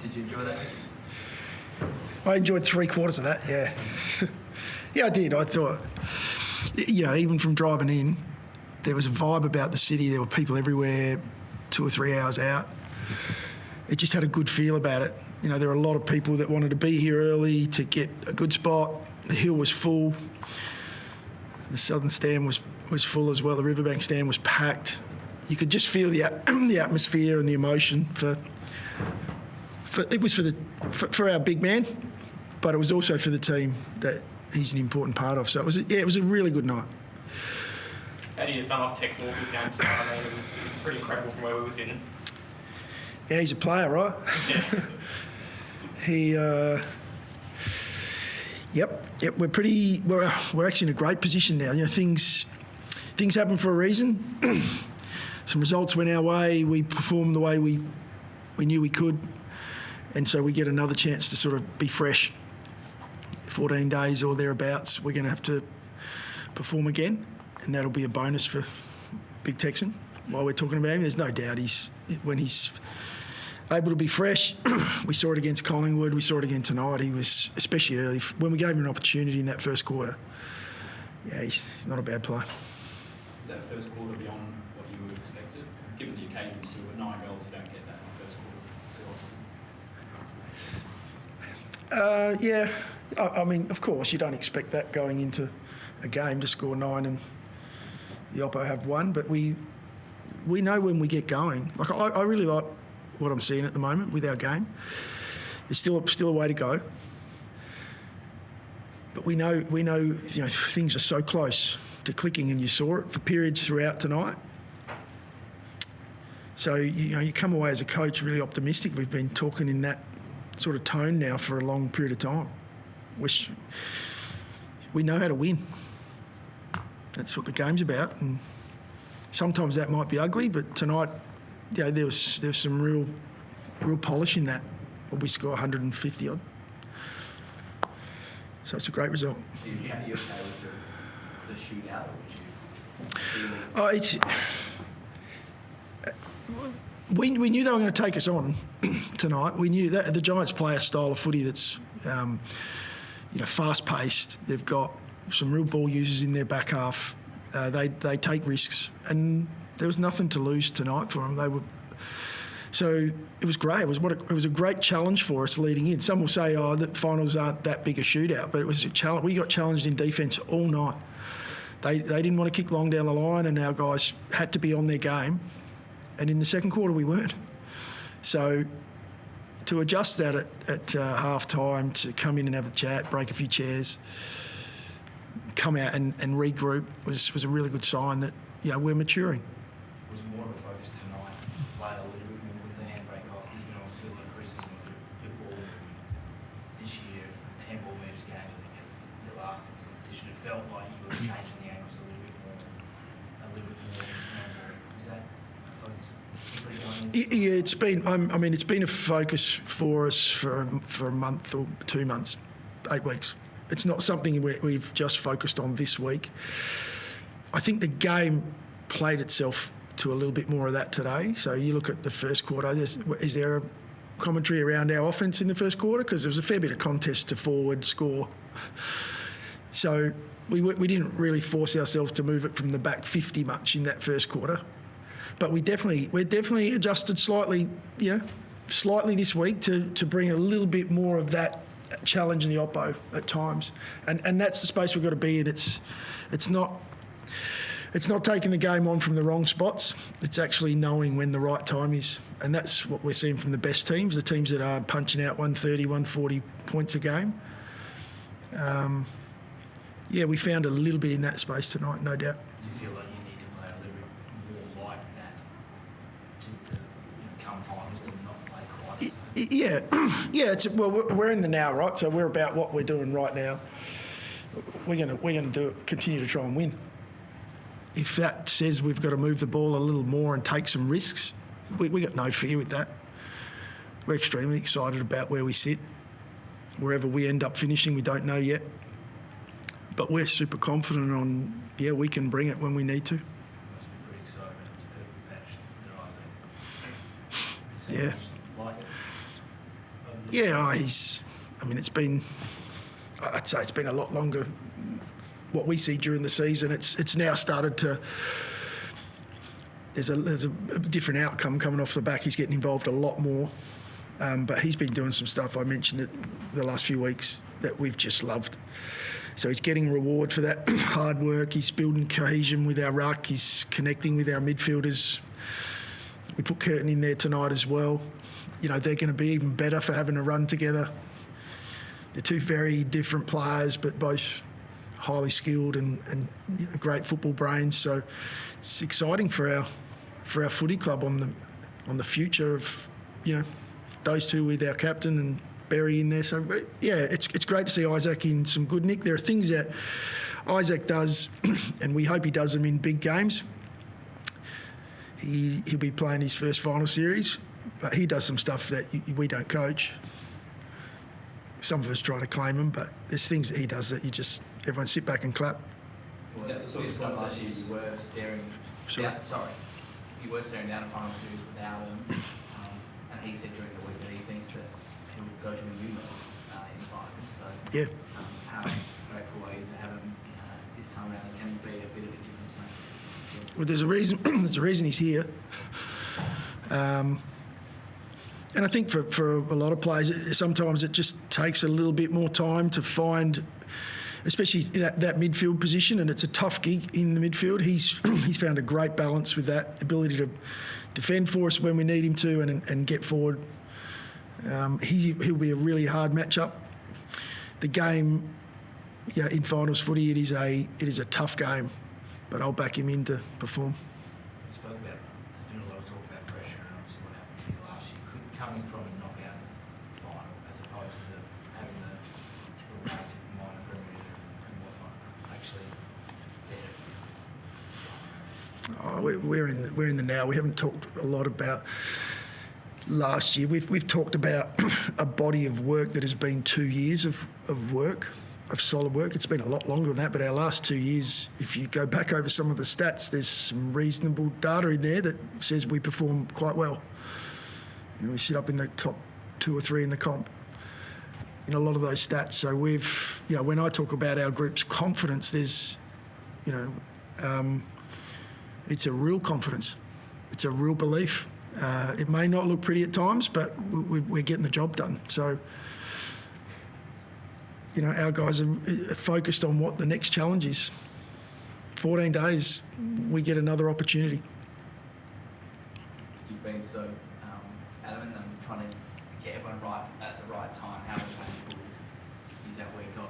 Did you enjoy that? I enjoyed 3/4 of that, yeah. Yeah, I did. I thought, even from driving in, there was a vibe about the city. There were people everywhere, 2 or 3 hours out. It just had a good feel about it. There were a lot of people that wanted to be here early to get a good spot. The hill was full. The southern stand was full as well. The riverbank stand was packed. You could just feel the atmosphere and the emotion it was for our big man, but it was also for the team that he's an important part of. So it was a really good night. How do you sum up Tex Walker's game tonight? I mean, it was pretty incredible from where we were sitting. Yeah, he's a player, right? Yeah. Yep. We're actually in a great position now. Things happen for a reason. Some results went our way. We performed the way we knew we could, and so we get another chance to sort of be fresh. 14 days or thereabouts, we're going to have to perform again, and that'll be a bonus for Big Texan. While we're talking about him, there's no doubt when he's able to be fresh. We saw it against Collingwood. We saw it again tonight. He was, especially early, when we gave him an opportunity in that first quarter. Yeah, he's not a bad player. Was that first quarter beyond what you would have expected? Given the occasion, still with 9 goals, you don't get that in the first quarter too often. Yeah. I mean, of course, you don't expect that going into a game to score 9 and the Oppo have 1, but we know when we get going. Like I really like what I'm seeing at the moment with our game. There's still a way to go, but we know things are so close to clicking, and you saw it for periods throughout tonight. So you come away as a coach really optimistic. We've been talking in that sort of tone now for a long period of time. We know how to win. That's what the game's about, and sometimes that might be ugly, but tonight, there was some real polish in that. We score 150 odd, so it's a great result. Are you okay with the shootout, or would you? We knew they were going to take us on tonight. We knew that the Giants play a style of footy that's fast-paced. They've got some real ball users in their back half. They take risks, and there was nothing to lose tonight for them. So it was great. It was a great challenge for us leading in. Some will say, the finals aren't that big a shootout, but it was a challenge. We got challenged in defence all night. They didn't want to kick long down the line, and our guys had to be on their game. And in the second quarter, we weren't. So to adjust that at half time, to come in and have a chat, break a few chairs, come out and regroup was a really good sign that we're maturing. Was more of a focus tonight, play a little bit more with the handbrake off, still increases your ball this year, handball meters game, I think at the last competition, it felt like you were changing the angles a little bit more. Is that a focus? Yeah, it's been a focus for us for a month or 2 months, 8 weeks. It's not something we've just focused on this week. I think the game played itself to a little bit more of that today. So you look at the first quarter, is there a commentary around our offence in the first quarter? Because there was a fair bit of contest to forward score. So we didn't really force ourselves to move it from the back 50 much in that first quarter. But we're definitely adjusted slightly this week to bring a little bit more of that challenge in the oppo at times, and that's the space we've got to be in. It's not taking the game on from the wrong spots. It's actually knowing when the right time is, and that's what we're seeing from the best teams, the teams that are punching out 130, 140 points a game. We found a little bit in that space tonight, no doubt. Do you feel like you need to play a little bit more like that to come finals and not play quite as we're in the now, right? So we're about what we're doing right now. We're going to continue to try and win. If that says we've got to move the ball a little more and take some risks, we got no fear with that. We're extremely excited about where we sit. Wherever we end up finishing, we don't know yet. But we're super confident on, we can bring it when we need to. must be pretty exciting. It's a perfect match, I think. Yeah. Like it. Yeah, I'd say it's been a lot longer. What we see during the season, it's now started to. There's a different outcome coming off the back. He's getting involved a lot more, but he's been doing some stuff. I mentioned it the last few weeks that we've just loved. So he's getting reward for that hard work. He's building cohesion with our ruck. He's connecting with our midfielders. We put Curtin in there tonight as well. They're going to be even better for having a run together. They're two very different players, but both highly skilled and great football brains. So it's exciting for our footy club on the future of those two with our captain and Berry in there. So yeah, it's great to see Isaac in some good nick. There are things that Isaac does, and we hope he does them in big games. He'll be playing his first final series, but he does some stuff that we don't coach. Some of us try to claim him, but there's things that he does that everyone sit back and clap. Well, That's the sort of stuff last that year is- you were staring. You were staring down a final series without him, and he said during the week that he thinks that he would go to a unit in finals. So Yeah. how grateful are you to have him this time around? Can he be a bit of a difference maker? Well, there's a reason. There's a reason he's here. And I think for a lot of players, sometimes it just takes a little bit more time to find, especially that midfield position, and it's a tough gig in the midfield. He's found a great balance with that ability to defend for us when we need him to and get forward. He'll be a really hard matchup. The game, in finals footy, it is a tough game, but I'll back him in to perform. You spoke about doing a lot of talk about pressure and obviously what happened to you last year. Coming from a knockout final as opposed to having the relative minor perimeter and whatnot, actually there. We're in the now. We haven't talked a lot about last year. We've talked about a body of work that has been 2 years of work, of solid work. It's been a lot longer than that, but our last 2 years, if you go back over some of the stats, there's some reasonable data in there that says we perform quite well. We sit up in the top 2 or 3 in the comp in a lot of those stats. So when I talk about our group's confidence, there's, it's a real confidence. It's a real belief. It may not look pretty at times, but we're getting the job done. So, our guys are focused on what the next challenge is. 14 days, we get another opportunity. You've been so adamant and trying to get everyone right at the right time. How valuable is that week off?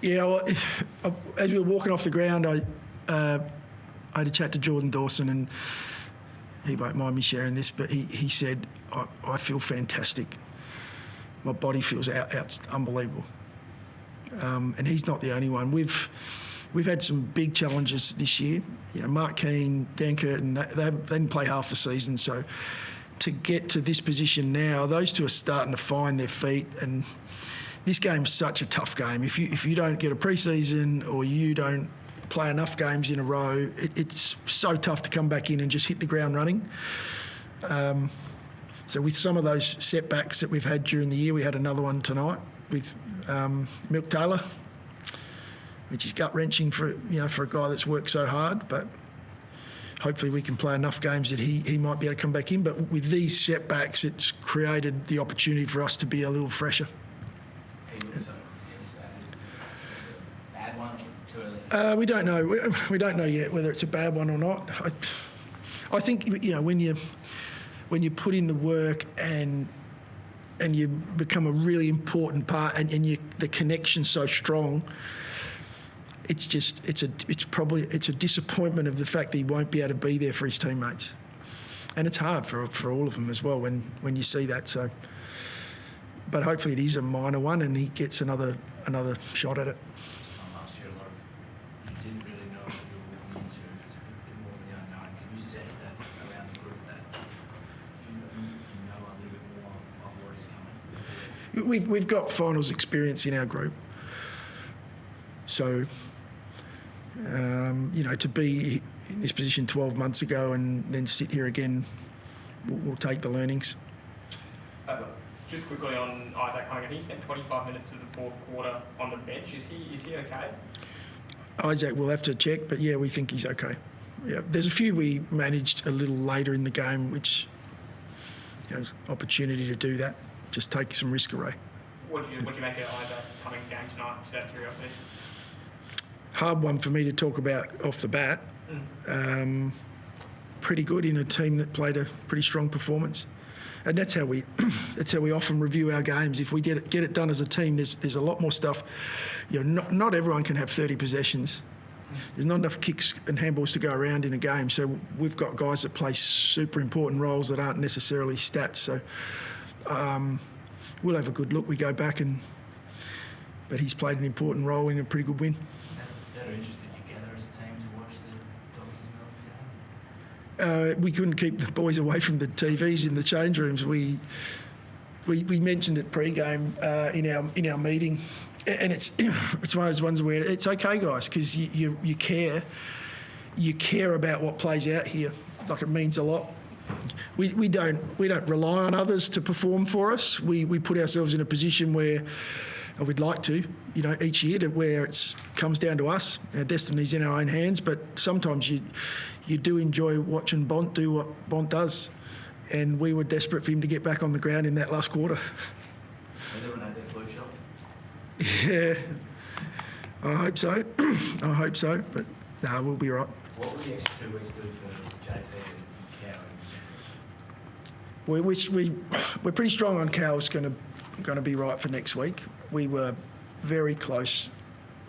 Yeah, well, as we were walking off the ground, I had a chat to Jordan Dawson, and he won't mind me sharing this, but he said, I feel fantastic. My body feels unbelievable. And he's not the only one. We've had some big challenges this year. Mark Keane, Dan Curtin, they didn't play half the season, so to get to this position now, those two are starting to find their feet, and this game's such a tough game. If you don't get a pre-season or you don't play enough games in a row, it's so tough to come back in and just hit the ground running. So with some of those setbacks that we've had during the year, we had another one tonight with Milk Taylor, which is gut-wrenching for a guy that's worked so hard, but hopefully we can play enough games that he might be able to come back in. But with these setbacks, it's created the opportunity for us to be a little fresher. He looks so devastated. Is it a bad one or too early? We don't know. We don't know yet whether it's a bad one or not. I think when you put in the work and you become a really important part, and the connection's so strong, it's a disappointment of the fact that he won't be able to be there for his teammates, and it's hard for all of them as well when you see that. So, but hopefully it is a minor one, and he gets another shot at it. Last year, you didn't really know what you were walking into. It was a bit more of the unknown. Can you sense that around the group that you know a little bit more of what is coming? We've got finals experience in our group, so to be in this position 12 months ago and then sit here again, we'll take the learnings. Just quickly on Isaac Cunningham, he spent 25 minutes of the fourth quarter on the bench. Is he okay? Isaac will have to check, but yeah, we think he's okay. Yeah, there's a few we managed a little later in the game, which opportunity to do that, just take some risk away. What do you make of Isaac Cunningham's game tonight? Just out of curiosity. Hard one for me to talk about off the bat. Pretty good in a team that played a pretty strong performance, and that's how we often review our games. If we get it done as a team, there's a lot more stuff. Not everyone can have 30 possessions. There's not enough kicks and handballs to go around in a game, so we've got guys that play super important roles that aren't necessarily stats. So we'll have a good look. We go back but he's played an important role in a pretty good win. That are interested together as a team to watch the Doggies Melbourne game? We couldn't keep the boys away from the TVs in the change rooms. We mentioned it pre-game in our meeting, and it's one of those ones where it's okay, guys, because you care about what plays out here. Like, it means a lot. We don't rely on others to perform for us. We put ourselves in a position where we'd like to, each year, where it comes down to us. Our destiny's in our own hands, but sometimes you do enjoy watching Bont do what Bont does, and we were desperate for him to get back on the ground in that last quarter. They never had their flu shot. Yeah, I hope so. I hope so, but no, we'll be right. What will the extra 2 weeks do for JP and Cowan? We're pretty strong on Cal's going to be right for next week. We were very close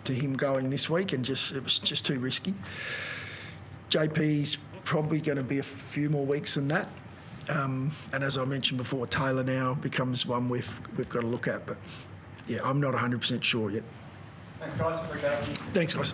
to him going this week, and it was just too risky. JP's probably going to be a few more weeks than that. And as I mentioned before, Taylor now becomes one we've got to look at. But yeah, I'm not 100% sure yet. Thanks, guys. Appreciate it. Thanks, guys.